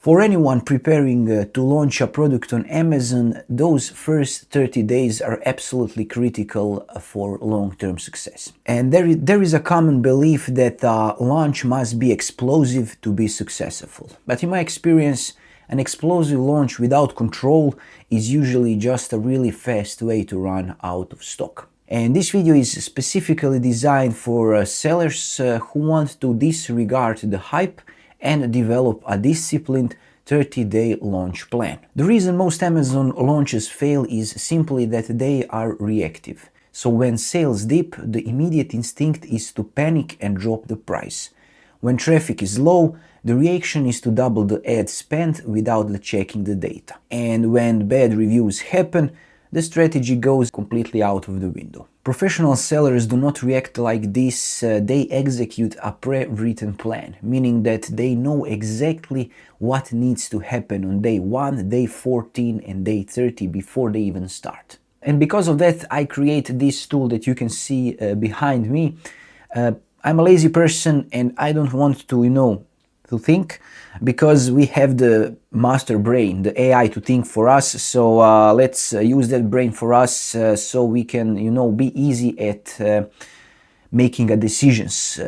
For anyone preparing to launch a product on Amazon, those first 30 days are absolutely critical for long-term success. And there is a common belief that launch must be explosive to be successful. But in my experience, an explosive launch without control is usually just a really fast way to run out of stock. And this video is specifically designed for sellers who want to disregard the hype and develop a disciplined 30-day launch plan. The reason most Amazon launches fail is simply that they are reactive. So when sales dip, the immediate instinct is to panic and drop the price. When traffic is low, the reaction is to double the ad spend without checking the data. And when bad reviews happen, the strategy goes completely out of the window. Professional sellers do not react like this, they execute a pre-written plan, meaning that they know exactly what needs to happen on day 1, day 14 and day 30 before they even start. And because of that, I create this tool that you can see behind me. I'm a lazy person and I don't want to, to think, because we have the master brain, the AI, to think for us. So let's use that brain for us so we can, be easy at making decisions.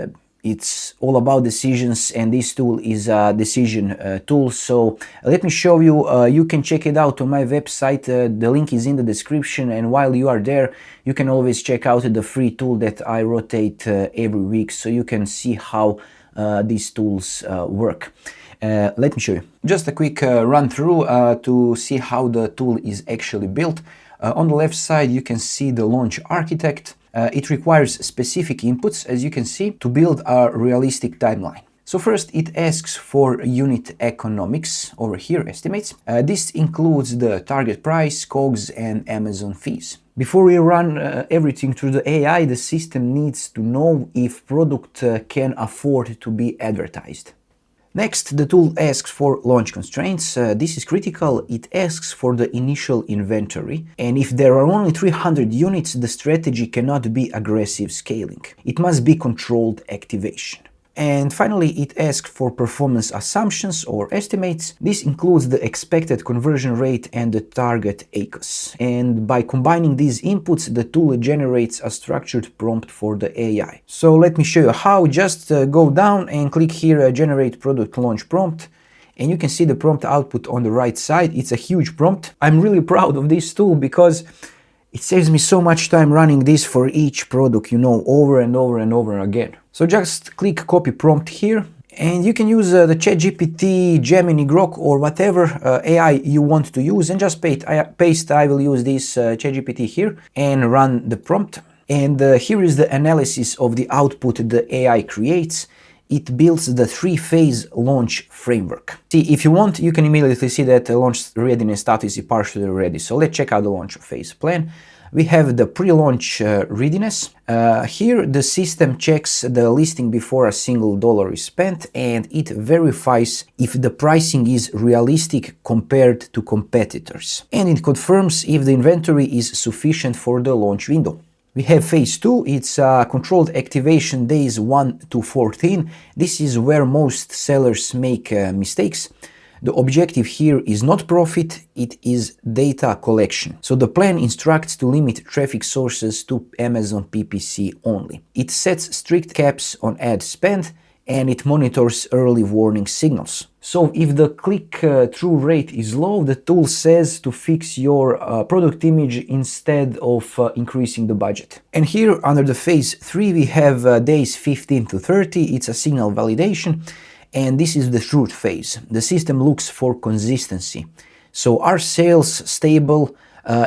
It's all about decisions, and this tool is a decision tool. So let me show you. You can check it out on my website. The link is in the description, and while you are there, you can always check out the free tool that I rotate every week, so you can see how these tools work. Let me show you. Just a quick run through to see how the tool is actually built. On the left side, you can see the launch architect. It requires specific inputs, as you can see, to build a realistic timeline. So first, it asks for unit economics, over here, estimates. This includes the target price, COGS, and Amazon fees. Before we run everything through the AI, the system needs to know if product can afford to be advertised. Next, the tool asks for launch constraints. This is critical. It asks for the initial inventory, and if there are only 300 units, the strategy cannot be aggressive scaling. It must be controlled activation. And finally, it asks for performance assumptions or estimates. This includes the expected conversion rate and the target ACOS. And by combining these inputs, the tool generates a structured prompt for the AI. So let me show you how. Just go down and click here, Generate Product Launch Prompt. And you can see the prompt output on the right side. It's a huge prompt. I'm really proud of this tool because it saves me so much time running this for each product, over and over and over again. So just click copy prompt here, and you can use the ChatGPT, Gemini, Grok, or whatever AI you want to use, and just paste. I will use this ChatGPT here and run the prompt. And here is the analysis of the output the AI creates. It builds the 3-phase launch framework. See, if you want, you can immediately see that the launch readiness status is partially ready. So let's check out the launch phase plan. We have the pre-launch readiness. Here, the system checks the listing before a single dollar is spent, and it verifies if the pricing is realistic compared to competitors. And it confirms if the inventory is sufficient for the launch window. We have phase 2, it's controlled activation days 1 to 14. This is where most sellers make mistakes. The objective here is not profit, it is data collection. So the plan instructs to limit traffic sources to Amazon PPC only. It sets strict caps on ad spend, and it monitors early warning signals. So if the click-through rate is low, the tool says to fix your product image instead of increasing the budget. And here under the phase 3 we have days 15 to 30, it's a signal validation, and this is the truth phase. The system looks for consistency. So are sales stable?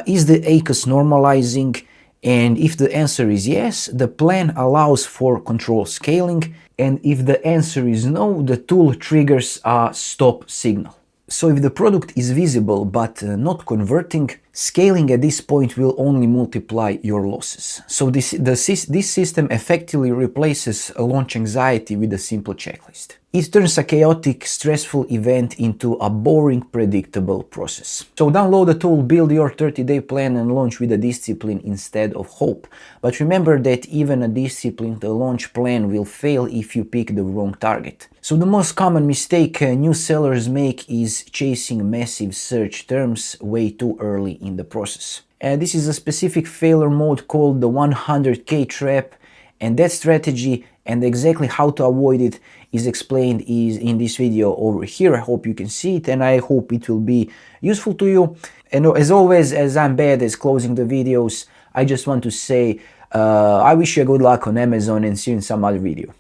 Is the ACOS normalizing? And if the answer is yes, the plan allows for control scaling. And if the answer is no, the tool triggers a stop signal. So if the product is visible but not converting, scaling at this point will only multiply your losses. So this system effectively replaces launch anxiety with a simple checklist. it turns a chaotic, stressful event into a boring, predictable process. So download the tool, build your 30-day plan and launch with a discipline instead of hope. But remember that even a disciplined launch plan will fail if you pick the wrong target. So the most common mistake new sellers make is chasing massive search terms way too early in the process. This is a specific failure mode called the 100K trap, and that strategy and exactly how to avoid it is explained in this video over here. I hope you can see it and I hope it will be useful to you. And as always, as I'm bad at closing the videos, I just want to say I wish you good luck on Amazon and see you in some other video.